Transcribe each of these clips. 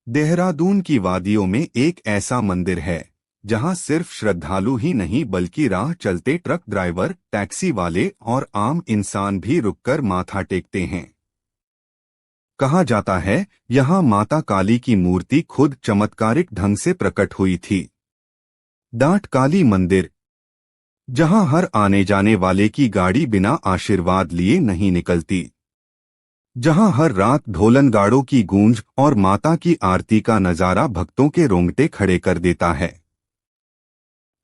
देहरादून की वादियों में एक ऐसा मंदिर है जहां सिर्फ श्रद्धालु ही नहीं बल्कि राह चलते ट्रक ड्राइवर, टैक्सी वाले और आम इंसान भी रुककर माथा टेकते हैं। कहा जाता है यहां माता काली की मूर्ति खुद चमत्कारिक ढंग से प्रकट हुई थी। डाट काली मंदिर, जहां हर आने जाने वाले की गाड़ी बिना आशीर्वाद लिए नहीं निकलती, जहां हर रात ढोलनगाड़ों की गूंज और माता की आरती का नजारा भक्तों के रोंगटे खड़े कर देता है,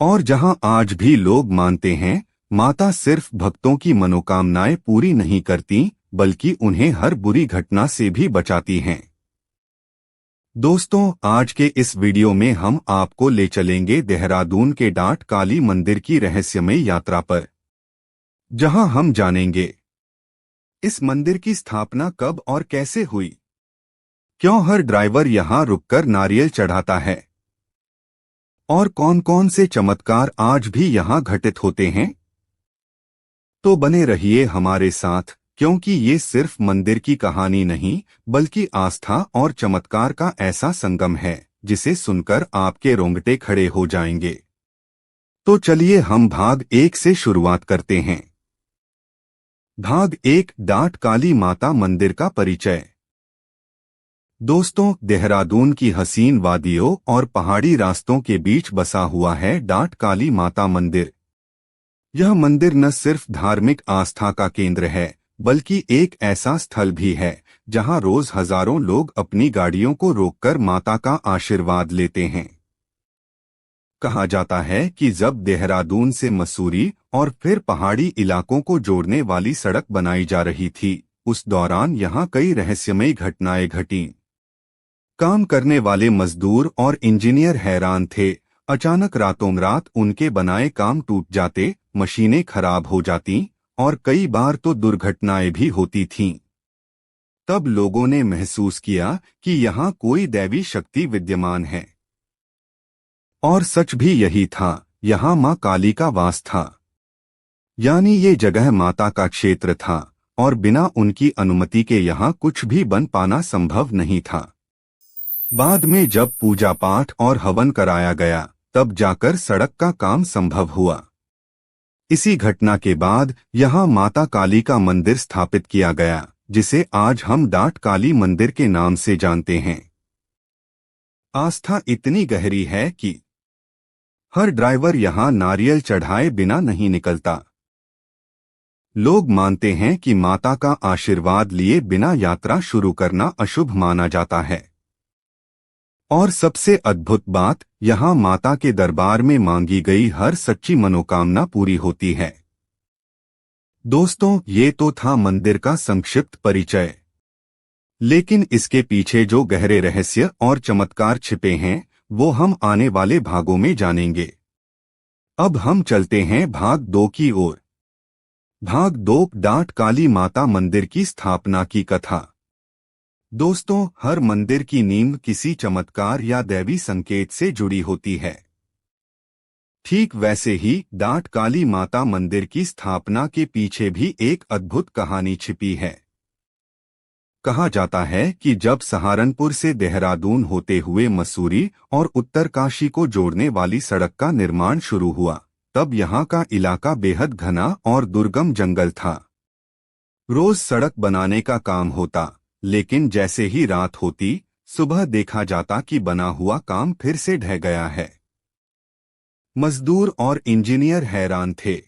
और जहां आज भी लोग मानते हैं माता सिर्फ भक्तों की मनोकामनाएं पूरी नहीं करती बल्कि उन्हें हर बुरी घटना से भी बचाती हैं। दोस्तों, आज के इस वीडियो में हम आपको ले चलेंगे देहरादून के डाट काली मंदिर की रहस्यमय यात्रा पर, जहां हम जानेंगे इस मंदिर की स्थापना कब और कैसे हुई, क्यों हर ड्राइवर यहां रुककर नारियल चढ़ाता है, और कौन कौन से चमत्कार आज भी यहां घटित होते हैं। तो बने रहिए हमारे साथ, क्योंकि ये सिर्फ मंदिर की कहानी नहीं बल्कि आस्था और चमत्कार का ऐसा संगम है जिसे सुनकर आपके रोंगटे खड़े हो जाएंगे। तो चलिए हम भाग 1 से शुरुआत करते हैं। भाग 1, डाट काली माता मंदिर का परिचय। दोस्तों, देहरादून की हसीन वादियों और पहाड़ी रास्तों के बीच बसा हुआ है डाट काली माता मंदिर। यह मंदिर न सिर्फ धार्मिक आस्था का केंद्र है बल्कि एक ऐसा स्थल भी है जहां रोज हजारों लोग अपनी गाड़ियों को रोककर माता का आशीर्वाद लेते हैं। कहा जाता है कि जब देहरादून से मसूरी और फिर पहाड़ी इलाकों को जोड़ने वाली सड़क बनाई जा रही थी, उस दौरान यहां कई रहस्यमयी घटनाएं घटीं। काम करने वाले मजदूर और इंजीनियर हैरान थे। अचानक रातों रात उनके बनाए काम टूट जाते, मशीनें खराब हो जातीं और कई बार तो दुर्घटनाएं भी होती थीं। तब लोगों ने महसूस किया कि यहाँ कोई दैवी शक्ति विद्यमान है। और सच भी यही था, यहाँ मां काली का वास था। यानी ये जगह माता का क्षेत्र था और बिना उनकी अनुमति के यहाँ कुछ भी बन पाना संभव नहीं था। बाद में जब पूजा पाठ और हवन कराया गया, तब जाकर सड़क का काम संभव हुआ। इसी घटना के बाद यहाँ माता काली का मंदिर स्थापित किया गया, जिसे आज हम डाट काली मंदिर के नाम से जानते हैं। आस्था इतनी गहरी है कि हर ड्राइवर यहाँ नारियल चढ़ाए बिना नहीं निकलता। लोग मानते हैं कि माता का आशीर्वाद लिए बिना यात्रा शुरू करना अशुभ माना जाता है। और सबसे अद्भुत बात, यहाँ माता के दरबार में मांगी गई हर सच्ची मनोकामना पूरी होती है। दोस्तों, ये तो था मंदिर का संक्षिप्त परिचय, लेकिन इसके पीछे जो गहरे रहस्य और चमत्कार छिपे हैं वो हम आने वाले भागों में जानेंगे। अब हम चलते हैं भाग 2 की ओर। भाग 2, डाट काली माता मंदिर की स्थापना की कथा। दोस्तों, हर मंदिर की नींव किसी चमत्कार या दैवी संकेत से जुड़ी होती है। ठीक वैसे ही डाट काली माता मंदिर की स्थापना के पीछे भी एक अद्भुत कहानी छिपी है। कहा जाता है कि जब सहारनपुर से देहरादून होते हुए मसूरी और उत्तरकाशी को जोड़ने वाली सड़क का निर्माण शुरू हुआ, तब यहाँ का इलाका बेहद घना और दुर्गम जंगल था। रोज सड़क बनाने का काम होता, लेकिन जैसे ही रात होती, सुबह देखा जाता कि बना हुआ काम फिर से ढह गया है। मजदूर और इंजीनियर हैरान थे।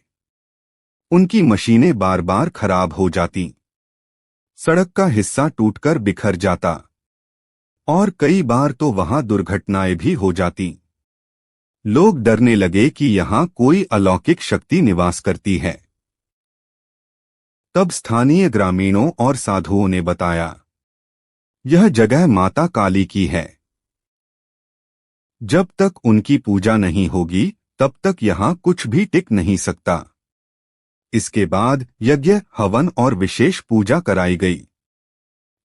उनकी मशीनें बार बार खराब हो जातीं, सड़क का हिस्सा टूटकर बिखर जाता और कई बार तो वहां दुर्घटनाएं भी हो जातीं। लोग डरने लगे कि यहाँ कोई अलौकिक शक्ति निवास करती है। तब स्थानीय ग्रामीणों और साधुओं ने बताया, यह जगह माता काली की है। जब तक उनकी पूजा नहीं होगी तब तक यहाँ कुछ भी टिक नहीं सकता। इसके बाद यज्ञ, हवन और विशेष पूजा कराई गई।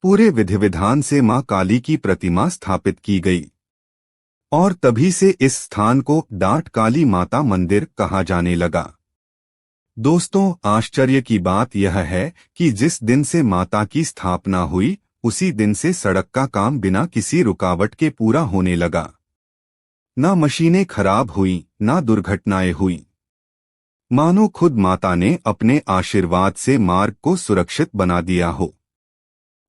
पूरे विधि विधान से मां काली की प्रतिमा स्थापित की गई और तभी से इस स्थान को डाट काली माता मंदिर कहा जाने लगा। दोस्तों, आश्चर्य की बात यह है कि जिस दिन से माता की स्थापना हुई उसी दिन से सड़क का काम बिना किसी रुकावट के पूरा होने लगा। ना मशीनें खराब हुई, ना दुर्घटनाएं हुई। मानो खुद माता ने अपने आशीर्वाद से मार्ग को सुरक्षित बना दिया हो।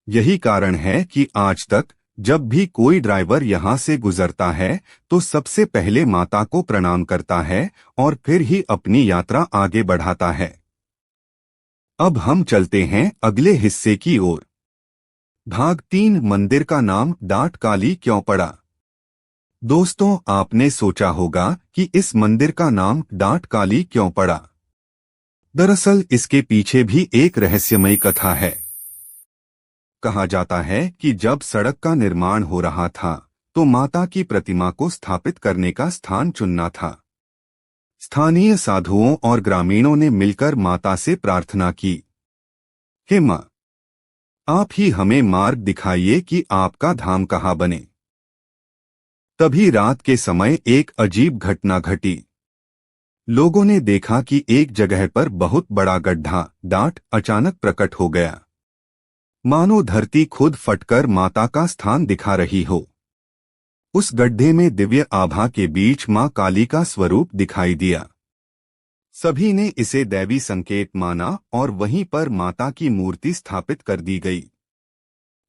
यही कारण है कि आज तक जब भी कोई ड्राइवर यहाँ से गुजरता है तो सबसे पहले माता को प्रणाम करता है और फिर ही अपनी यात्रा आगे बढ़ाता है। अब हम चलते हैं अगले हिस्से की ओर। भाग 3, मंदिर का नाम डाट काली क्यों पड़ा। दोस्तों, आपने सोचा होगा कि इस मंदिर का नाम डाट काली क्यों पड़ा। दरअसल इसके पीछे भी एक रहस्यमयी कथा है। कहा जाता है कि जब सड़क का निर्माण हो रहा था तो माता की प्रतिमा को स्थापित करने का स्थान चुनना था। स्थानीय साधुओं और ग्रामीणों ने मिलकर माता से प्रार्थना की, हे मां, आप ही हमें मार्ग दिखाइए कि आपका धाम कहाँ बने। तभी रात के समय एक अजीब घटना घटी। लोगों ने देखा कि एक जगह पर बहुत बड़ा गड्ढा डाट अचानक प्रकट हो गया, मानो धरती खुद फटकर माता का स्थान दिखा रही हो। उस गड्ढे में दिव्य आभा के बीच मां काली का स्वरूप दिखाई दिया। सभी ने इसे दैवी संकेत माना और वहीं पर माता की मूर्ति स्थापित कर दी गई।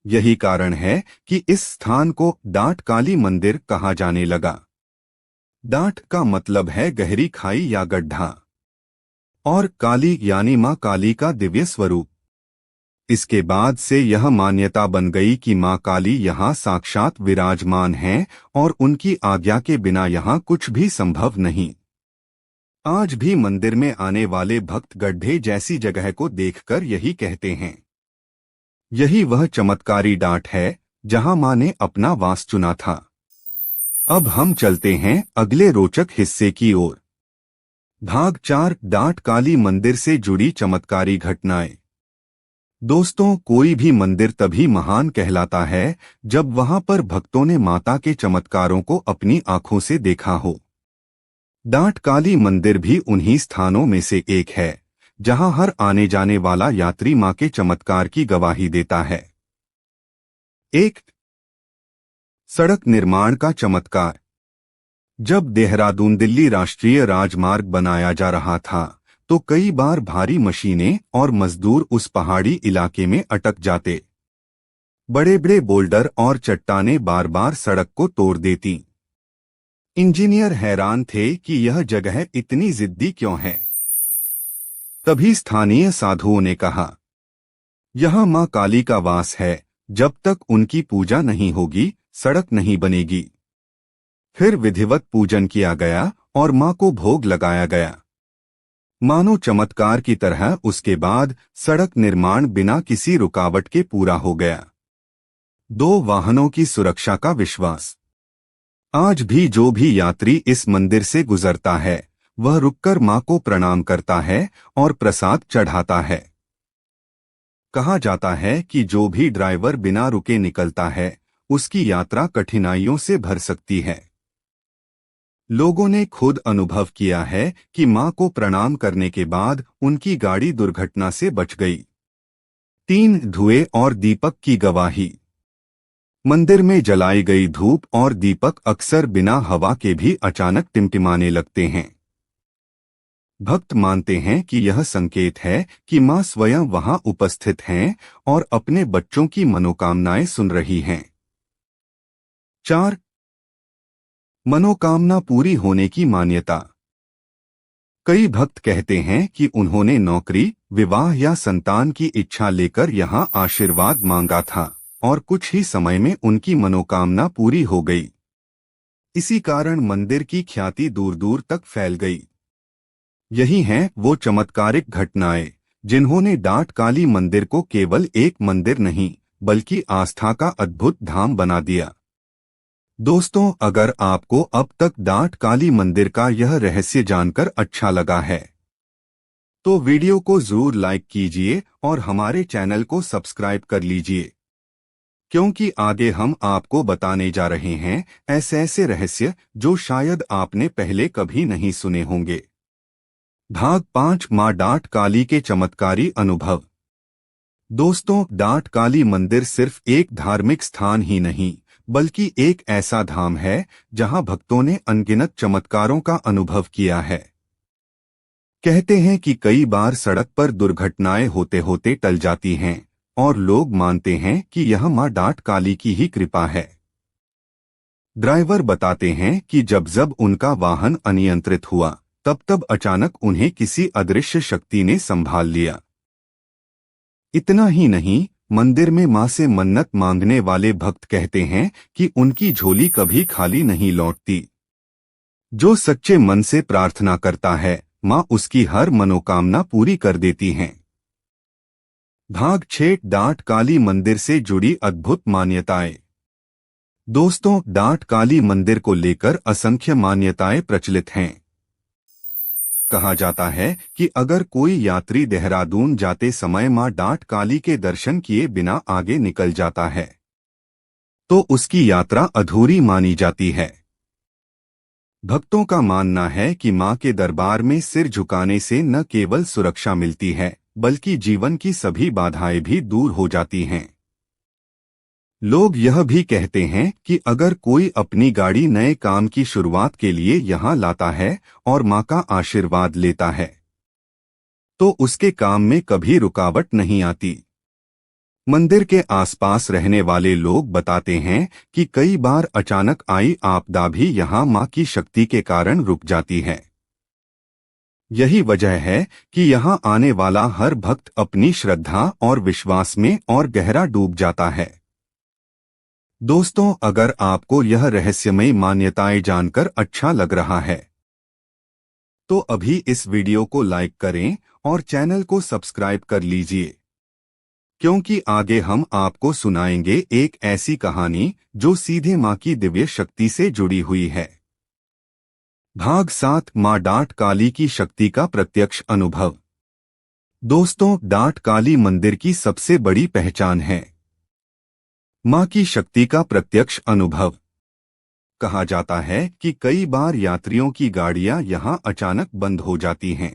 यही कारण है कि इस स्थान को डाट काली मंदिर कहा जाने लगा। डाट का मतलब है गहरी खाई या गड्ढा, और काली यानी मां काली का दिव्य स्वरूप। इसके बाद से यह मान्यता बन गई कि मां काली यहाँ साक्षात विराजमान हैं और उनकी आज्ञा के बिना यहाँ कुछ भी संभव नहीं। आज भी मंदिर में आने वाले भक्त गड्ढे जैसी जगह को देखकर यही कहते हैं। यही वह चमत्कारी डाट है जहां मां ने अपना वास चुना था। अब हम चलते हैं अगले रोचक हिस्से की ओर। भाग 4, डाट काली मंदिर से जुड़ी चमत्कारी घटनाएं। दोस्तों, कोई भी मंदिर तभी महान कहलाता है जब वहां पर भक्तों ने माता के चमत्कारों को अपनी आंखों से देखा हो। डाट काली मंदिर भी उन्हीं स्थानों में से एक है जहां हर आने जाने वाला यात्री मां के चमत्कार की गवाही देता है। 1, सड़क निर्माण का चमत्कार। जब देहरादून दिल्ली राष्ट्रीय राजमार्ग बनाया जा रहा था तो कई बार भारी मशीनें और मजदूर उस पहाड़ी इलाके में अटक जाते। बड़े बड़े बोल्डर और चट्टानें बार बार सड़क को तोड़ देती। इंजीनियर हैरान थे कि यह जगह इतनी जिद्दी क्यों है। तभी स्थानीय साधुओं ने कहा, यह मां काली का वास है, जब तक उनकी पूजा नहीं होगी सड़क नहीं बनेगी। फिर विधिवत पूजन किया गया और मां को भोग लगाया गया। मानो चमत्कार की तरह उसके बाद सड़क निर्माण बिना किसी रुकावट के पूरा हो गया। 2, वाहनों की सुरक्षा का विश्वास। आज भी जो भी यात्री इस मंदिर से गुजरता है वह रुककर मां को प्रणाम करता है और प्रसाद चढ़ाता है। कहा जाता है कि जो भी ड्राइवर बिना रुके निकलता है उसकी यात्रा कठिनाइयों से भर सकती है। लोगों ने खुद अनुभव किया है कि मां को प्रणाम करने के बाद उनकी गाड़ी दुर्घटना से बच गई। 3, धुएं और दीपक की गवाही। मंदिर में जलाई गई धूप और दीपक अक्सर बिना हवा के भी अचानक टिमटिमाने लगते हैं। भक्त मानते हैं कि यह संकेत है कि मां स्वयं वहां उपस्थित हैं और अपने बच्चों की मनोकामनाएं सुन रही हैं। 4, मनोकामना पूरी होने की मान्यता। कई भक्त कहते हैं कि उन्होंने नौकरी, विवाह या संतान की इच्छा लेकर यहां आशीर्वाद मांगा था और कुछ ही समय में उनकी मनोकामना पूरी हो गई। इसी कारण मंदिर की ख्याति दूर दूर तक फैल गई। यही हैं वो चमत्कारिक घटनाएं जिन्होंने डाट काली मंदिर को केवल एक मंदिर नहीं बल्कि आस्था का अद्भुत धाम बना दिया। दोस्तों, अगर आपको अब तक डाट काली मंदिर का यह रहस्य जानकर अच्छा लगा है तो वीडियो को जरूर लाइक कीजिए और हमारे चैनल को सब्सक्राइब कर लीजिए, क्योंकि आगे हम आपको बताने जा रहे हैं ऐसे ऐसे रहस्य जो शायद आपने पहले कभी नहीं सुने होंगे। भाग 5, मां डाट काली के चमत्कारी अनुभव। दोस्तों, डाट काली मंदिर सिर्फ एक धार्मिक स्थान ही नहीं, बल्कि एक ऐसा धाम है जहां भक्तों ने अनगिनत चमत्कारों का अनुभव किया है। कहते हैं कि कई बार सड़क पर दुर्घटनाएं होते होते टल जाती हैं और लोग मानते हैं कि यह मां डाट काली की ही कृपा है। ड्राइवर बताते हैं कि जब उनका वाहन अनियंत्रित हुआ, तब अचानक उन्हें किसी अदृश्य शक्ति ने संभाल लिया। इतना ही नहीं, मंदिर में मां से मन्नत मांगने वाले भक्त कहते हैं कि उनकी झोली कभी खाली नहीं लौटती। जो सच्चे मन से प्रार्थना करता है, मां उसकी हर मनोकामना पूरी कर देती हैं। भाग 6 डाट काली मंदिर से जुड़ी अद्भुत मान्यताएं। दोस्तों, डाट काली मंदिर को लेकर असंख्य मान्यताएं प्रचलित हैं। कहा जाता है कि अगर कोई यात्री देहरादून जाते समय मां डाट काली के दर्शन किए बिना आगे निकल जाता है, तो उसकी यात्रा अधूरी मानी जाती है। भक्तों का मानना है कि मां के दरबार में सिर झुकाने से न केवल सुरक्षा मिलती है, बल्कि जीवन की सभी बाधाएं भी दूर हो जाती हैं। लोग यह भी कहते हैं कि अगर कोई अपनी गाड़ी नए काम की शुरुआत के लिए यहां लाता है और मां का आशीर्वाद लेता है, तो उसके काम में कभी रुकावट नहीं आती। मंदिर के आसपास रहने वाले लोग बताते हैं कि कई बार अचानक आई आपदा भी यहां मां की शक्ति के कारण रुक जाती है। यही वजह है कि यहां आने वाला हर भक्त अपनी श्रद्धा और विश्वास में और गहरा डूब जाता है। दोस्तों, अगर आपको यह रहस्यमयी मान्यताएं जानकर अच्छा लग रहा है, तो अभी इस वीडियो को लाइक करें और चैनल को सब्सक्राइब कर लीजिए, क्योंकि आगे हम आपको सुनाएंगे एक ऐसी कहानी जो सीधे मां की दिव्य शक्ति से जुड़ी हुई है। भाग 7 मां डाट काली की शक्ति का प्रत्यक्ष अनुभव। दोस्तों, डाट काली मंदिर की सबसे बड़ी पहचान है मां की शक्ति का प्रत्यक्ष अनुभव। कहा जाता है कि कई बार यात्रियों की गाड़ियां यहां अचानक बंद हो जाती हैं।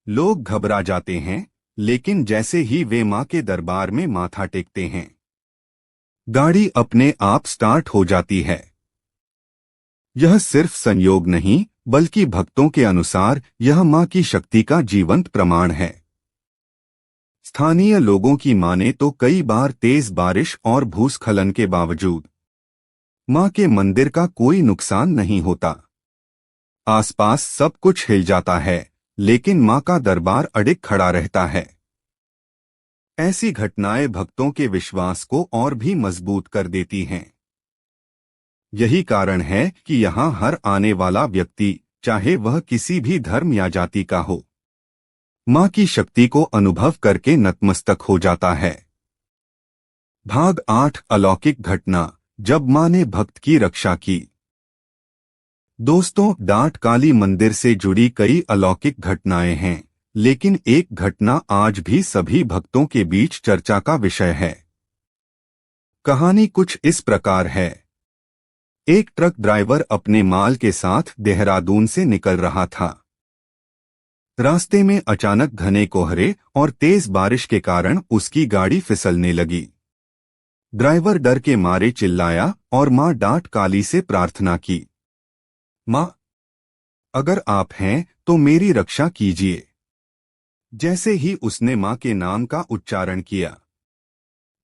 लोग घबरा जाते हैं, लेकिन जैसे ही वे मां के दरबार में माथा टेकते हैं, गाड़ी अपने आप स्टार्ट हो जाती है। यह सिर्फ संयोग नहीं, बल्कि भक्तों के अनुसार यह मां की शक्ति का जीवंत प्रमाण है। स्थानीय लोगों की माने तो कई बार तेज बारिश और भूस्खलन के बावजूद मां के मंदिर का कोई नुकसान नहीं होता। आसपास सब कुछ हिल जाता है, लेकिन मां का दरबार अडिग खड़ा रहता है। ऐसी घटनाएं भक्तों के विश्वास को और भी मजबूत कर देती हैं। यही कारण है कि यहां हर आने वाला व्यक्ति, चाहे वह किसी भी धर्म या जाति का हो, मां की शक्ति को अनुभव करके नतमस्तक हो जाता है। भाग 8 अलौकिक घटना, जब मां ने भक्त की रक्षा की। दोस्तों, डाट काली मंदिर से जुड़ी कई अलौकिक घटनाएं हैं, लेकिन एक घटना आज भी सभी भक्तों के बीच चर्चा का विषय है। कहानी कुछ इस प्रकार है। एक ट्रक ड्राइवर अपने माल के साथ देहरादून से निकल रहा था। रास्ते में अचानक घने कोहरे और तेज बारिश के कारण उसकी गाड़ी फिसलने लगी। ड्राइवर डर के मारे चिल्लाया और मां डाट काली से प्रार्थना की, मां, अगर आप हैं तो मेरी रक्षा कीजिए। जैसे ही उसने मां के नाम का उच्चारण किया,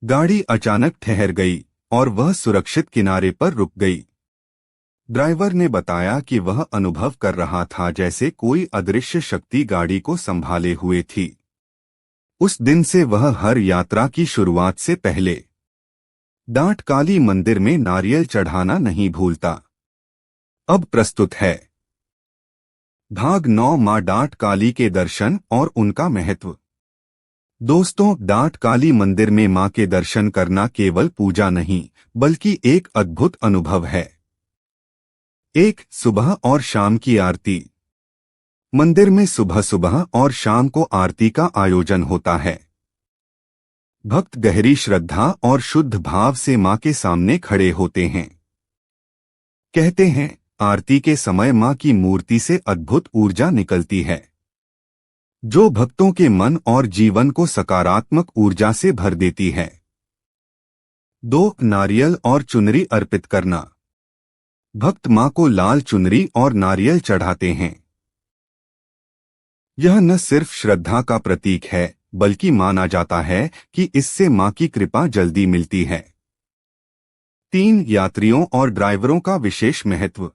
गाड़ी अचानक ठहर गई और वह सुरक्षित किनारे पर रुक गई। ड्राइवर ने बताया कि वह अनुभव कर रहा था जैसे कोई अदृश्य शक्ति गाड़ी को संभाले हुए थी। उस दिन से वह हर यात्रा की शुरुआत से पहले डाट काली मंदिर में नारियल चढ़ाना नहीं भूलता। अब प्रस्तुत है भाग 9 मां डाट काली के दर्शन और उनका महत्व। दोस्तों, डाट काली मंदिर में मां के दर्शन करना केवल पूजा नहीं, बल्कि एक अद्भुत अनुभव है। एक, सुबह और शाम की आरती। मंदिर में सुबह सुबह और शाम को आरती का आयोजन होता है। भक्त गहरी श्रद्धा और शुद्ध भाव से मां के सामने खड़े होते हैं। कहते हैं, आरती के समय मां की मूर्ति से अद्भुत ऊर्जा निकलती है। जो भक्तों के मन और जीवन को सकारात्मक ऊर्जा से भर देती है। 2. नारियल और चुनरी अर्पित करना। भक्त मां को लाल चुनरी और नारियल चढ़ाते हैं। यह न सिर्फ श्रद्धा का प्रतीक है, बल्कि माना जाता है कि इससे मां की कृपा जल्दी मिलती है। 3. यात्रियों और ड्राइवरों का विशेष महत्व।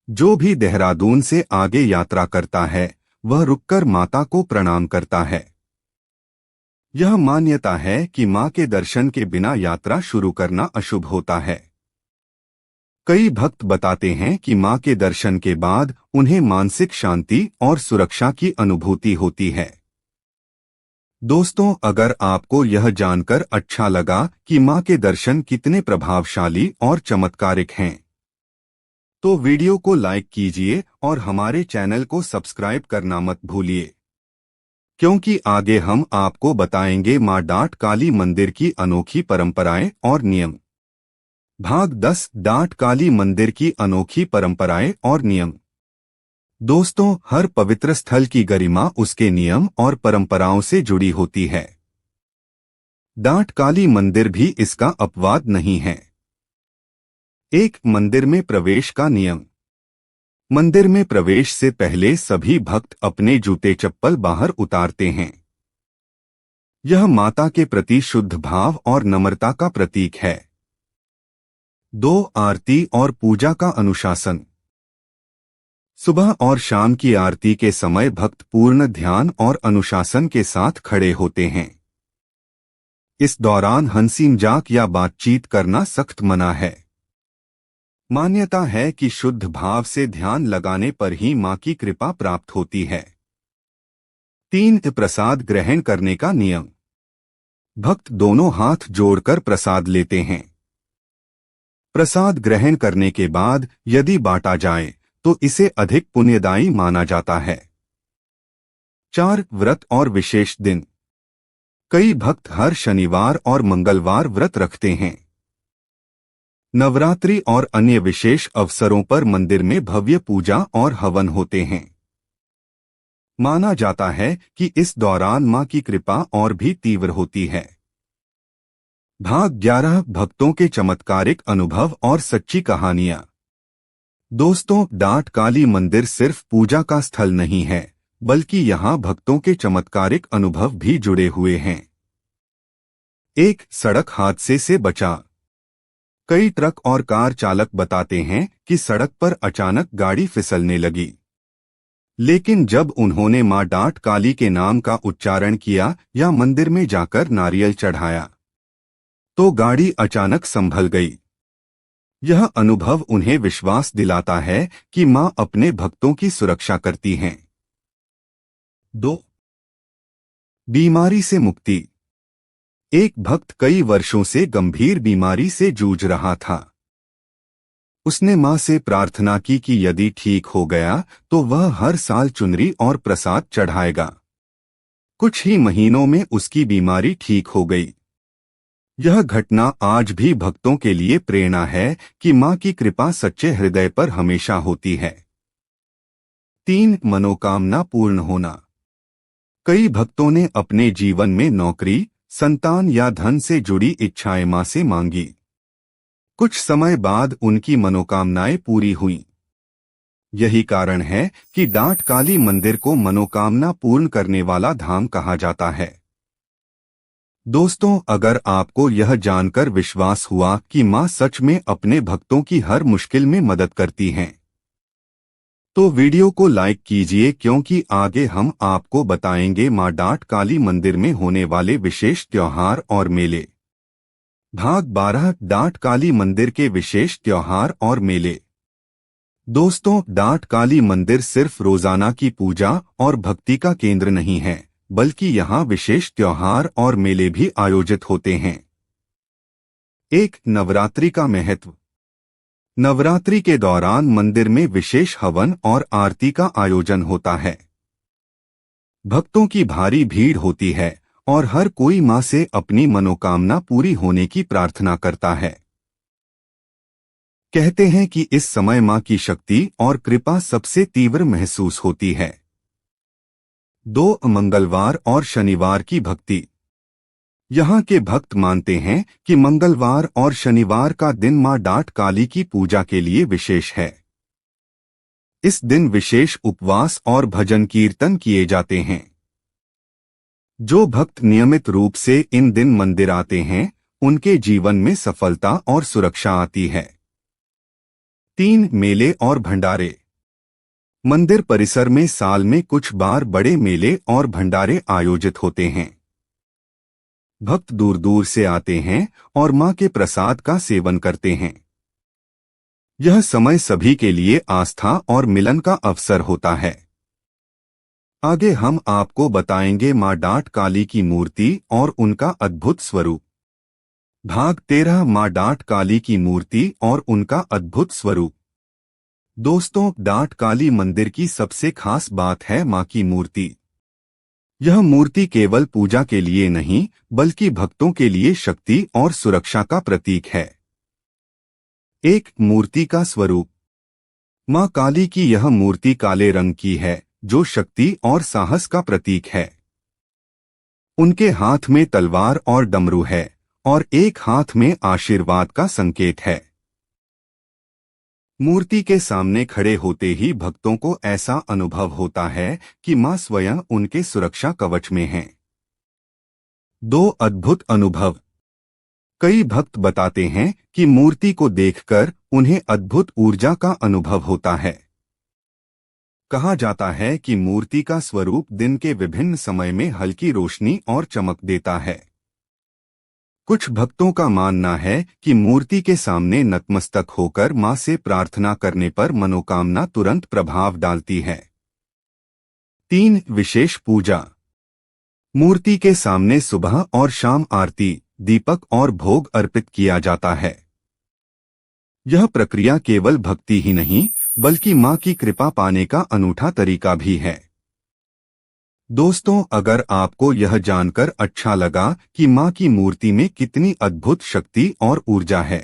जो भी देहरादून से आगे यात्रा करता है, वह रुककर माता को प्रणाम करता है। यह मान्यता है कि मां के दर्शन के बिना यात्रा शुरू करना अशुभ होता है। कई भक्त बताते हैं कि मां के दर्शन के बाद उन्हें मानसिक शांति और सुरक्षा की अनुभूति होती है। दोस्तों, अगर आपको यह जानकर अच्छा लगा कि मां के दर्शन कितने प्रभावशाली और चमत्कारिक हैं, तो वीडियो को लाइक कीजिए और हमारे चैनल को सब्सक्राइब करना मत भूलिए, क्योंकि आगे हम आपको बताएंगे मां डाट काली मंदिर की अनोखी परंपराएं और नियम। भाग 10 डाट काली मंदिर की अनोखी परंपराएं और नियम। दोस्तों, हर पवित्र स्थल की गरिमा उसके नियम और परंपराओं से जुड़ी होती है। डाट काली मंदिर भी इसका अपवाद नहीं है। 1. मंदिर में प्रवेश का नियम। मंदिर में प्रवेश से पहले सभी भक्त अपने जूते चप्पल बाहर उतारते हैं। यह माता के प्रति शुद्ध भाव और नम्रता का प्रतीक है। 2. आरती और पूजा का अनुशासन। सुबह और शाम की आरती के समय भक्त पूर्ण ध्यान और अनुशासन के साथ खड़े होते हैं। इस दौरान हंसी मजाक या बातचीत करना सख्त मना है। मान्यता है कि शुद्ध भाव से ध्यान लगाने पर ही मां की कृपा प्राप्त होती है। 3. प्रसाद ग्रहण करने का नियम। भक्त दोनों हाथ जोड़कर प्रसाद लेते हैं। प्रसाद ग्रहण करने के बाद यदि बांटा जाए तो इसे अधिक पुण्यदायी माना जाता है। 4. व्रत और विशेष दिन। कई भक्त हर शनिवार और मंगलवार व्रत रखते हैं। नवरात्रि और अन्य विशेष अवसरों पर मंदिर में भव्य पूजा और हवन होते हैं। माना जाता है कि इस दौरान मां की कृपा और भी तीव्र होती है। भाग 11 भक्तों के चमत्कारिक अनुभव और सच्ची कहानियां। दोस्तों, डाट काली मंदिर सिर्फ पूजा का स्थल नहीं है, बल्कि यहाँ भक्तों के चमत्कारिक अनुभव भी जुड़े हुए हैं। 1. सड़क हादसे से बचा। कई ट्रक और कार चालक बताते हैं कि सड़क पर अचानक गाड़ी फिसलने लगी, लेकिन जब उन्होंने मां डाट काली के नाम का उच्चारण किया या मंदिर में जाकर नारियल चढ़ाया, तो गाड़ी अचानक संभल गई। यह अनुभव उन्हें विश्वास दिलाता है कि मां अपने भक्तों की सुरक्षा करती हैं। 2. बीमारी से मुक्ति। एक भक्त कई वर्षों से गंभीर बीमारी से जूझ रहा था। उसने मां से प्रार्थना की कि यदि ठीक हो गया तो वह हर साल चुनरी और प्रसाद चढ़ाएगा। कुछ ही महीनों में उसकी बीमारी ठीक हो गई। यह घटना आज भी भक्तों के लिए प्रेरणा है कि मां की कृपा सच्चे हृदय पर हमेशा होती है। 3. मनोकामना पूर्ण होना। कई भक्तों ने अपने जीवन में नौकरी, संतान या धन से जुड़ी इच्छाएं मां से मांगी। कुछ समय बाद उनकी मनोकामनाएं पूरी हुईं। यही कारण है कि डाट काली मंदिर को मनोकामना पूर्ण करने वाला धाम कहा जाता है। दोस्तों, अगर आपको यह जानकर विश्वास हुआ कि मां सच में अपने भक्तों की हर मुश्किल में मदद करती हैं, तो वीडियो को लाइक कीजिए, क्योंकि आगे हम आपको बताएंगे मां डाट काली मंदिर में होने वाले विशेष त्योहार और मेले। भाग 12 डाट काली मंदिर के विशेष त्योहार और मेले। दोस्तों, डाट काली मंदिर सिर्फ रोजाना की पूजा और भक्ति का केंद्र नहीं है, बल्कि यहाँ विशेष त्योहार और मेले भी आयोजित होते हैं। 1. नवरात्रि का महत्व। नवरात्रि के दौरान मंदिर में विशेष हवन और आरती का आयोजन होता है। भक्तों की भारी भीड़ होती है और हर कोई मां से अपनी मनोकामना पूरी होने की प्रार्थना करता है। कहते हैं कि इस समय मां की शक्ति और कृपा सबसे तीव्र महसूस होती है। 2 मंगलवार और शनिवार की भक्ति। यहाँ के भक्त मानते हैं कि मंगलवार और शनिवार का दिन मां डाट काली की पूजा के लिए विशेष है। इस दिन विशेष उपवास और भजन कीर्तन किए जाते हैं। जो भक्त नियमित रूप से इन दिन मंदिर आते हैं, उनके जीवन में सफलता और सुरक्षा आती है। 3 मेले और भंडारे। मंदिर परिसर में साल में कुछ बार बड़े मेले और भंडारे आयोजित होते हैं। भक्त दूर दूर से आते हैं और मां के प्रसाद का सेवन करते हैं। यह समय सभी के लिए आस्था और मिलन का अवसर होता है। आगे हम आपको बताएंगे मां डाट काली की मूर्ति और उनका अद्भुत स्वरूप। भाग 13 मां डाट काली की मूर्ति और उनका अद्भुत स्वरूप। दोस्तों, डाट काली मंदिर की सबसे खास बात है मां की मूर्ति। यह मूर्ति केवल पूजा के लिए नहीं, बल्कि भक्तों के लिए शक्ति और सुरक्षा का प्रतीक है। एक मूर्ति का स्वरूप। मां काली की यह मूर्ति काले रंग की है, जो शक्ति और साहस का प्रतीक है। उनके हाथ में तलवार और डमरू है और एक हाथ में आशीर्वाद का संकेत है। मूर्ति के सामने खड़े होते ही भक्तों को ऐसा अनुभव होता है कि मां स्वयं उनके सुरक्षा कवच में हैं। 2 अद्भुत अनुभव। कई भक्त बताते हैं कि मूर्ति को देखकर उन्हें अद्भुत ऊर्जा का अनुभव होता है। कहा जाता है कि मूर्ति का स्वरूप दिन के विभिन्न समय में हल्की रोशनी और चमक देता है। कुछ भक्तों का मानना है कि मूर्ति के सामने नतमस्तक होकर मां से प्रार्थना करने पर मनोकामना तुरंत प्रभाव डालती है। 3 विशेष पूजा। मूर्ति के सामने सुबह और शाम आरती, दीपक और भोग अर्पित किया जाता है। यह प्रक्रिया केवल भक्ति ही नहीं, बल्कि मां की कृपा पाने का अनूठा तरीका भी है। दोस्तों, अगर आपको यह जानकर अच्छा लगा कि मां की मूर्ति में कितनी अद्भुत शक्ति और ऊर्जा है,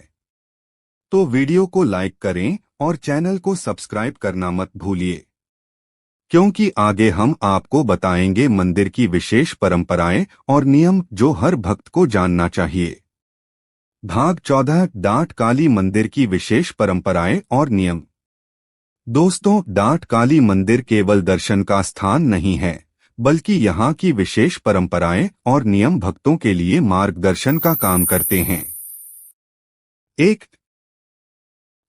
तो वीडियो को लाइक करें और चैनल को सब्सक्राइब करना मत भूलिए, क्योंकि आगे हम आपको बताएंगे मंदिर की विशेष परंपराएं और नियम जो हर भक्त को जानना चाहिए। भाग 14 डाट काली मंदिर की विशेष परंपराएं और नियम। दोस्तों, डाट काली मंदिर केवल दर्शन का स्थान नहीं है, बल्कि यहाँ की विशेष परंपराएं और नियम भक्तों के लिए मार्गदर्शन का काम करते हैं। 1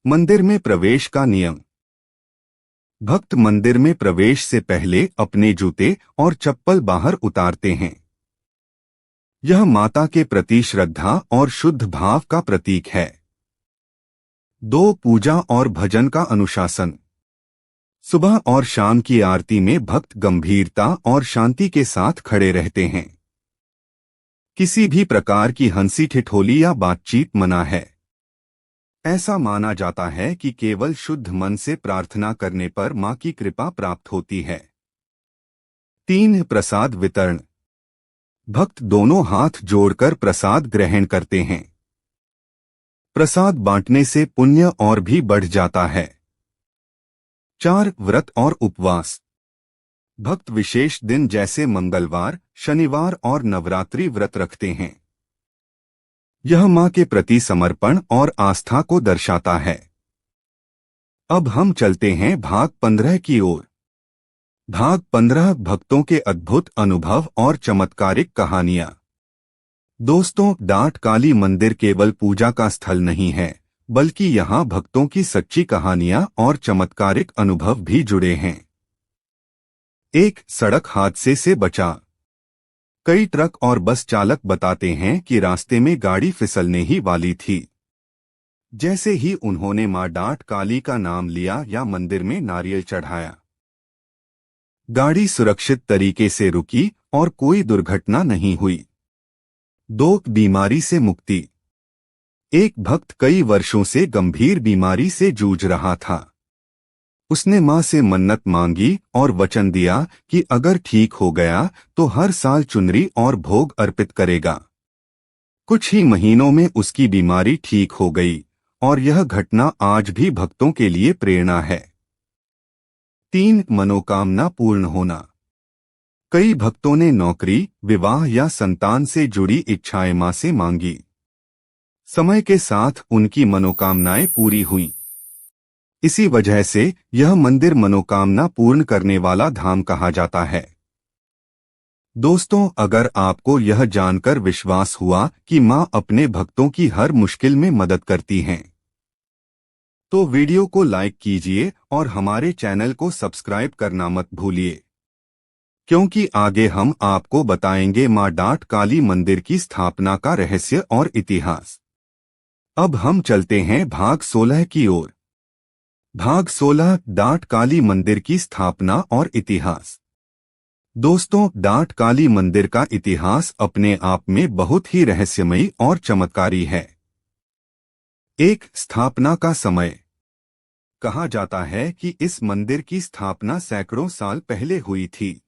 मंदिर में प्रवेश का नियम। भक्त मंदिर में प्रवेश से पहले अपने जूते और चप्पल बाहर उतारते हैं। यह माता के प्रति श्रद्धा और शुद्ध भाव का प्रतीक है। 2 पूजा और भजन का अनुशासन। सुबह और शाम की आरती में भक्त गंभीरता और शांति के साथ खड़े रहते हैं। किसी भी प्रकार की हंसी ठिठोली या बातचीत मना है। ऐसा माना जाता है कि केवल शुद्ध मन से प्रार्थना करने पर मां की कृपा प्राप्त होती है। 3 प्रसाद वितरण। भक्त दोनों हाथ जोड़कर प्रसाद ग्रहण करते हैं। प्रसाद बांटने से पुण्य और भी बढ़ जाता है। 4 व्रत और उपवास। भक्त विशेष दिन जैसे मंगलवार, शनिवार और नवरात्रि व्रत रखते हैं। यह मां के प्रति समर्पण और आस्था को दर्शाता है। अब हम चलते हैं भाग 15 की ओर। भाग 15 भक्तों के अद्भुत अनुभव और चमत्कारिक कहानियां। दोस्तों, डाट काली मंदिर केवल पूजा का स्थल नहीं है, बल्कि यहाँ भक्तों की सच्ची कहानियां और चमत्कारिक अनुभव भी जुड़े हैं। 1 सड़क हादसे से बचा। कई ट्रक और बस चालक बताते हैं कि रास्ते में गाड़ी फिसलने ही वाली थी। जैसे ही उन्होंने मां डाट काली का नाम लिया या मंदिर में नारियल चढ़ाया, गाड़ी सुरक्षित तरीके से रुकी और कोई दुर्घटना नहीं हुई। 2 बीमारी से मुक्ति। एक भक्त कई वर्षों से गंभीर बीमारी से जूझ रहा था। उसने मां से मन्नत मांगी और वचन दिया कि अगर ठीक हो गया तो हर साल चुनरी और भोग अर्पित करेगा। कुछ ही महीनों में उसकी बीमारी ठीक हो गई और यह घटना आज भी भक्तों के लिए प्रेरणा है। 3 मनोकामना पूर्ण होना। कई भक्तों ने नौकरी, विवाह या संतान से जुड़ी इच्छाएं मां से मांगी। समय के साथ उनकी मनोकामनाएं पूरी हुईं। इसी वजह से यह मंदिर मनोकामना पूर्ण करने वाला धाम कहा जाता है। दोस्तों, अगर आपको यह जानकर विश्वास हुआ कि मां अपने भक्तों की हर मुश्किल में मदद करती हैं, तो वीडियो को लाइक कीजिए और हमारे चैनल को सब्सक्राइब करना मत भूलिए, क्योंकि आगे हम आपको बताएंगे मां डाट काली मंदिर की स्थापना का रहस्य और इतिहास। अब हम चलते हैं भाग 16 की ओर। भाग 16, डाट काली मंदिर की स्थापना और इतिहास। दोस्तों, डाट काली मंदिर का इतिहास अपने आप में बहुत ही रहस्यमयी और चमत्कारी है। एक, स्थापना का समय। कहा जाता है कि इस मंदिर की स्थापना सैकड़ों साल पहले हुई थी।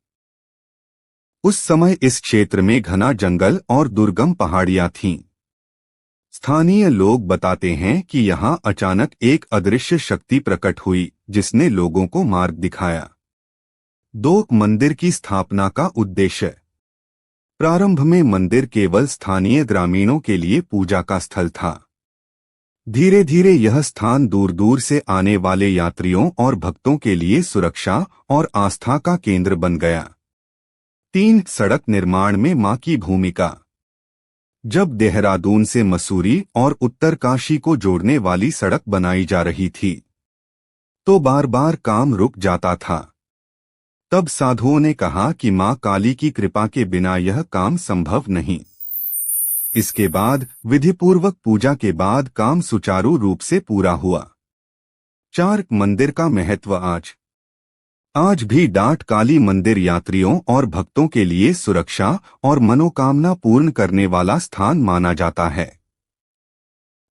उस समय इस क्षेत्र में घना जंगल और दुर्गम पहाड़ियां थीं। स्थानीय लोग बताते हैं कि यहां अचानक एक अदृश्य शक्ति प्रकट हुई, जिसने लोगों को मार्ग दिखाया। 2, मंदिर की स्थापना का उद्देश्य। प्रारंभ में मंदिर केवल स्थानीय ग्रामीणों के लिए पूजा का स्थल था। धीरे धीरे यह स्थान दूर दूर से आने वाले यात्रियों और भक्तों के लिए सुरक्षा और आस्था का केंद्र बन गया। 3, सड़क निर्माण में मां की भूमिका। जब देहरादून से मसूरी और उत्तरकाशी को जोड़ने वाली सड़क बनाई जा रही थी, तो बार बार काम रुक जाता था। तब साधुओं ने कहा कि मां काली की कृपा के बिना यह काम संभव नहीं। इसके बाद विधिपूर्वक पूजा के बाद काम सुचारू रूप से पूरा हुआ। 4, मंदिर का महत्व। आज भी डाट काली मंदिर यात्रियों और भक्तों के लिए सुरक्षा और मनोकामना पूर्ण करने वाला स्थान माना जाता है।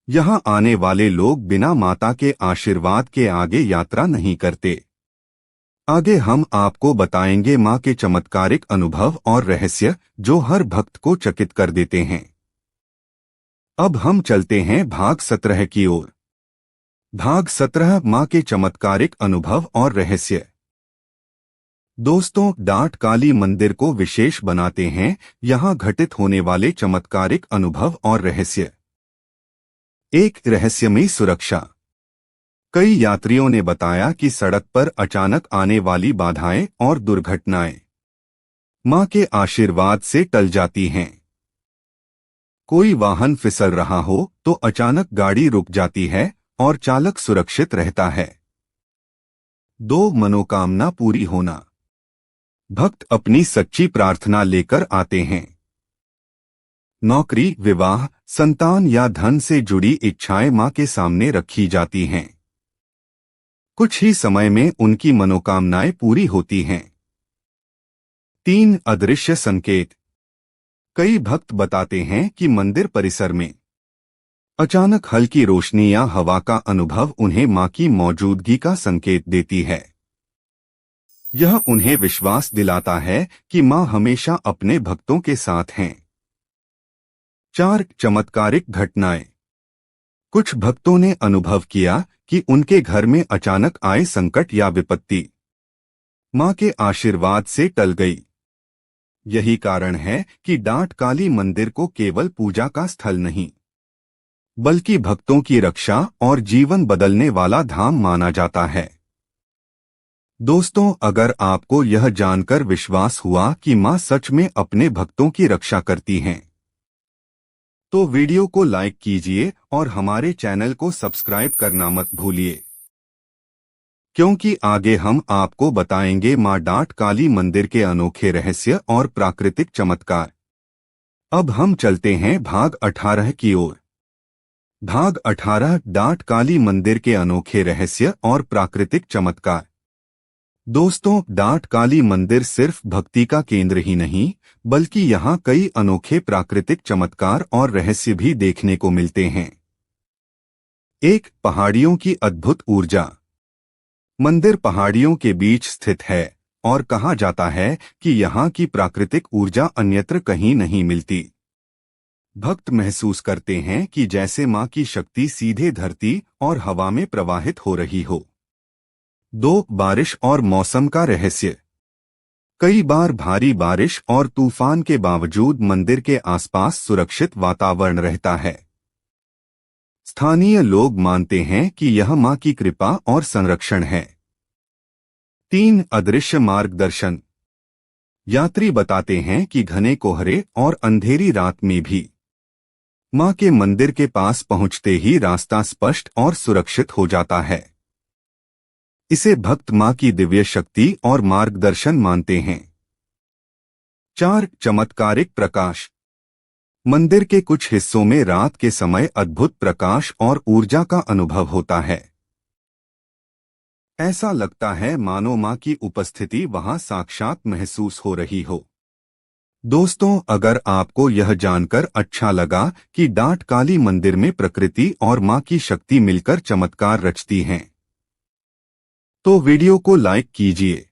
यहां आने वाले लोग बिना माता के आशीर्वाद के आगे यात्रा नहीं करते। आगे हम आपको बताएंगे मां के चमत्कारिक अनुभव और रहस्य, जो हर भक्त को चकित कर देते हैं। अब हम चलते हैं भाग 17 की ओर। भाग 17, मां के चमत्कारिक अनुभव और रहस्य। दोस्तों, डाट काली मंदिर को विशेष बनाते हैं यहां घटित होने वाले चमत्कारिक अनुभव और रहस्य। 1, रहस्यमयी सुरक्षा। कई यात्रियों ने बताया कि सड़क पर अचानक आने वाली बाधाएं और दुर्घटनाएं मां के आशीर्वाद से टल जाती हैं। कोई वाहन फिसल रहा हो तो अचानक गाड़ी रुक जाती है और चालक सुरक्षित रहता है। 2, मनोकामना पूरी होना। भक्त अपनी सच्ची प्रार्थना लेकर आते हैं। नौकरी, विवाह, संतान या धन से जुड़ी इच्छाएं मां के सामने रखी जाती हैं। कुछ ही समय में उनकी मनोकामनाएं पूरी होती हैं। 3, अदृश्य संकेत। कई भक्त बताते हैं कि मंदिर परिसर में अचानक हल्की रोशनी या हवा का अनुभव उन्हें मां की मौजूदगी का संकेत देती है। यह उन्हें विश्वास दिलाता है कि मां हमेशा अपने भक्तों के साथ हैं। 4, चमत्कारिक घटनाएं। कुछ भक्तों ने अनुभव किया कि उनके घर में अचानक आए संकट या विपत्ति मां के आशीर्वाद से टल गई। यही कारण है कि डाट काली मंदिर को केवल पूजा का स्थल नहीं, बल्कि भक्तों की रक्षा और जीवन बदलने वाला धाम माना जाता है। दोस्तों, अगर आपको यह जानकर विश्वास हुआ कि मां सच में अपने भक्तों की रक्षा करती हैं, तो वीडियो को लाइक कीजिए और हमारे चैनल को सब्सक्राइब करना मत भूलिए, क्योंकि आगे हम आपको बताएंगे मां डाट काली मंदिर के अनोखे रहस्य और प्राकृतिक चमत्कार। अब हम चलते हैं भाग 18 की ओर। भाग 18, डाट काली मंदिर के अनोखे रहस्य और प्राकृतिक चमत्कार। दोस्तों, डाट काली मंदिर सिर्फ भक्ति का केंद्र ही नहीं, बल्कि यहाँ कई अनोखे प्राकृतिक चमत्कार और रहस्य भी देखने को मिलते हैं। 1, पहाड़ियों की अद्भुत ऊर्जा। मंदिर पहाड़ियों के बीच स्थित है और कहा जाता है कि यहाँ की प्राकृतिक ऊर्जा अन्यत्र कहीं नहीं मिलती। भक्त महसूस करते हैं कि जैसे मां की शक्ति सीधे धरती और हवा में प्रवाहित हो रही हो। 2, बारिश और मौसम का रहस्य। कई बार भारी बारिश और तूफान के बावजूद मंदिर के आसपास सुरक्षित वातावरण रहता है। स्थानीय लोग मानते हैं कि यह मां की कृपा और संरक्षण है। 3. अदृश्य मार्गदर्शन। यात्री बताते हैं कि घने कोहरे और अंधेरी रात में भी मां के मंदिर के पास पहुंचते ही रास्ता स्पष्ट और सुरक्षित हो जाता है। इसे भक्त मां की दिव्य शक्ति और मार्गदर्शन मानते हैं। 4. चमत्कारिक प्रकाश। मंदिर के कुछ हिस्सों में रात के समय अद्भुत प्रकाश और ऊर्जा का अनुभव होता है। ऐसा लगता है मानो मां की उपस्थिति वहां साक्षात महसूस हो रही हो। दोस्तों, अगर आपको यह जानकर अच्छा लगा कि डाट काली मंदिर में प्रकृति और मां की शक्ति मिलकर चमत्कार रचती हैं, तो वीडियो को लाइक कीजिए,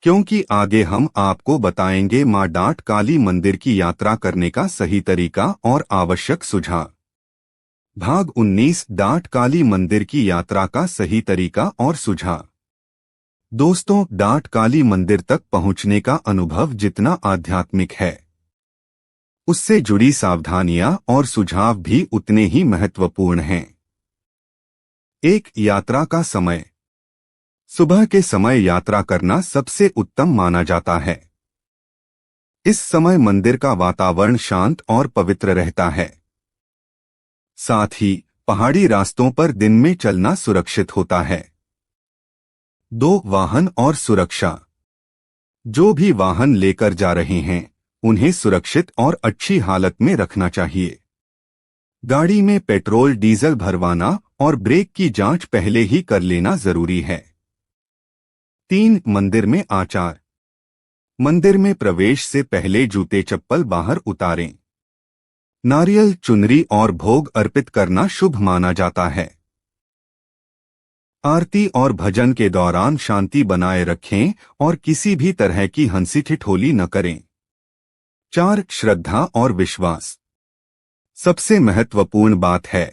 क्योंकि आगे हम आपको बताएंगे मां डाट काली मंदिर की यात्रा करने का सही तरीका और आवश्यक सुझाव। भाग 19, डाट काली मंदिर की यात्रा का सही तरीका और सुझाव। दोस्तों, डाट काली मंदिर तक पहुंचने का अनुभव जितना आध्यात्मिक है, उससे जुड़ी सावधानियां और सुझाव भी उतने ही महत्वपूर्ण हैं। 1. यात्रा का समय। सुबह के समय यात्रा करना सबसे उत्तम माना जाता है। इस समय मंदिर का वातावरण शांत और पवित्र रहता है। साथ ही पहाड़ी रास्तों पर दिन में चलना सुरक्षित होता है। 2. वाहन और सुरक्षा। जो भी वाहन लेकर जा रहे हैं, उन्हें सुरक्षित और अच्छी हालत में रखना चाहिए। गाड़ी में पेट्रोल डीजल भरवाना और ब्रेक की जांच पहले ही कर लेना जरूरी है। 3. मंदिर में आचार। मंदिर में प्रवेश से पहले जूते चप्पल बाहर उतारें। नारियल, चुनरी और भोग अर्पित करना शुभ माना जाता है। आरती और भजन के दौरान शांति बनाए रखें और किसी भी तरह की हंसी ठिठोली न करें। 4. श्रद्धा और विश्वास। सबसे महत्वपूर्ण बात है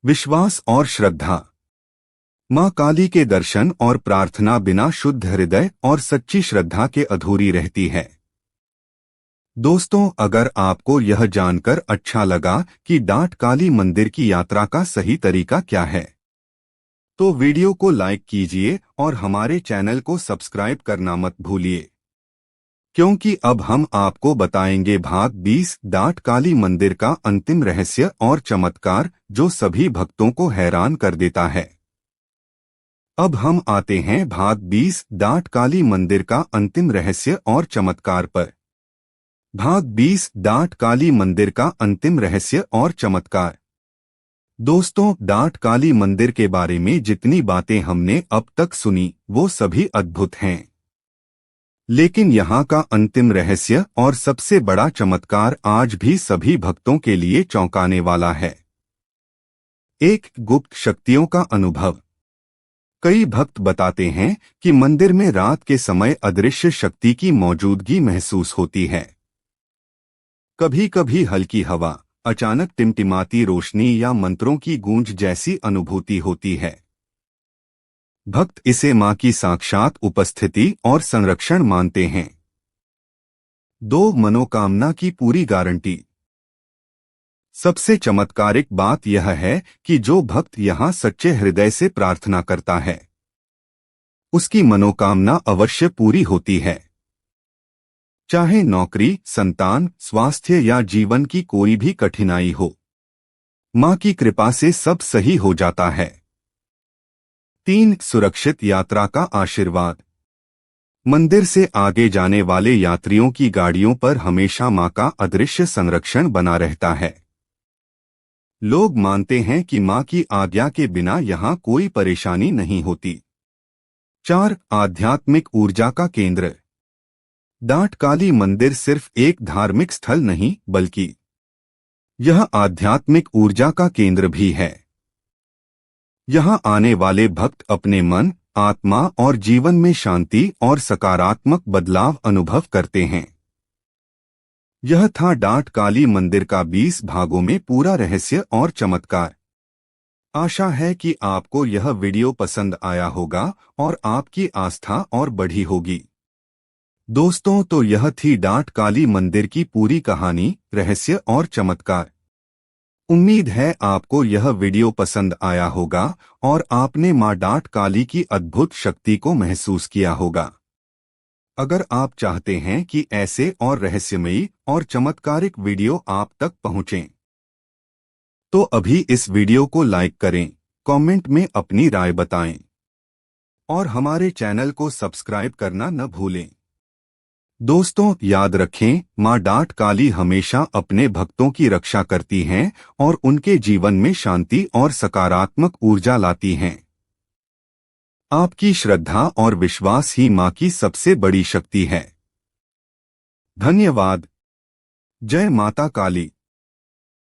विश्वास और श्रद्धा। मां काली के दर्शन और प्रार्थना बिना शुद्ध हृदय और सच्ची श्रद्धा के अधूरी रहती है। दोस्तों, अगर आपको यह जानकर अच्छा लगा कि डाट काली मंदिर की यात्रा का सही तरीका क्या है, तो वीडियो को लाइक कीजिए और हमारे चैनल को सब्सक्राइब करना मत भूलिए, क्योंकि अब हम आपको बताएंगे भाग 20, डाट काली मंदिर का अंतिम रहस्य और चमत्कार, जो सभी भक्तों को हैरान कर देता है। अब हम आते हैं भाग 20, डाट काली मंदिर का अंतिम रहस्य और चमत्कार पर। भाग 20, डाट काली मंदिर का अंतिम रहस्य और चमत्कार। दोस्तों, डाट काली मंदिर के बारे में जितनी बातें हमने अब तक सुनी, वो सभी अद्भुत हैं। लेकिन यहाँ का अंतिम रहस्य और सबसे बड़ा चमत्कार आज भी सभी भक्तों के लिए चौंकाने वाला है। 1. गुप्त शक्तियों का अनुभव। कई भक्त बताते हैं कि मंदिर में रात के समय अदृश्य शक्ति की मौजूदगी महसूस होती है। कभी कभी हल्की हवा, अचानक टिमटिमाती रोशनी या मंत्रों की गूंज जैसी अनुभूति होती है। भक्त इसे मां की साक्षात उपस्थिति और संरक्षण मानते हैं। 2. मनोकामना की पूरी गारंटी। सबसे चमत्कारिक बात यह है कि जो भक्त यहाँ सच्चे हृदय से प्रार्थना करता है, उसकी मनोकामना अवश्य पूरी होती है। चाहे नौकरी, संतान, स्वास्थ्य या जीवन की कोई भी कठिनाई हो, मां की कृपा से सब सही हो जाता है। 3. सुरक्षित यात्रा का आशीर्वाद। मंदिर से आगे जाने वाले यात्रियों की गाड़ियों पर हमेशा मां का अदृश्य संरक्षण बना रहता है। लोग मानते हैं कि मां की आज्ञा के बिना यहां कोई परेशानी नहीं होती। 4. आध्यात्मिक ऊर्जा का केंद्र। डाट काली मंदिर सिर्फ एक धार्मिक स्थल नहीं, बल्कि यह आध्यात्मिक ऊर्जा का केंद्र भी है। यहां आने वाले भक्त अपने मन, आत्मा और जीवन में शांति और सकारात्मक बदलाव अनुभव करते हैं। यह था डाट काली मंदिर का 20 भागों में पूरा रहस्य और चमत्कार। आशा है कि आपको यह वीडियो पसंद आया होगा और आपकी आस्था और बढ़ी होगी। दोस्तों, तो यह थी डाट काली मंदिर की पूरी कहानी, रहस्य और चमत्कार। उम्मीद है आपको यह वीडियो पसंद आया होगा और आपने मां डाट काली की अद्भुत शक्ति को महसूस किया होगा। अगर आप चाहते हैं कि ऐसे और रहस्यमयी और चमत्कारिक वीडियो आप तक पहुंचें, तो अभी इस वीडियो को लाइक करें, कमेंट में अपनी राय बताएं और हमारे चैनल को सब्सक्राइब करना न भूलें। दोस्तों, याद रखें, मां डाट काली हमेशा अपने भक्तों की रक्षा करती हैं और उनके जीवन में शांति और सकारात्मक ऊर्जा लाती हैं। आपकी श्रद्धा और विश्वास ही मां की सबसे बड़ी शक्ति है। धन्यवाद। जय माता काली।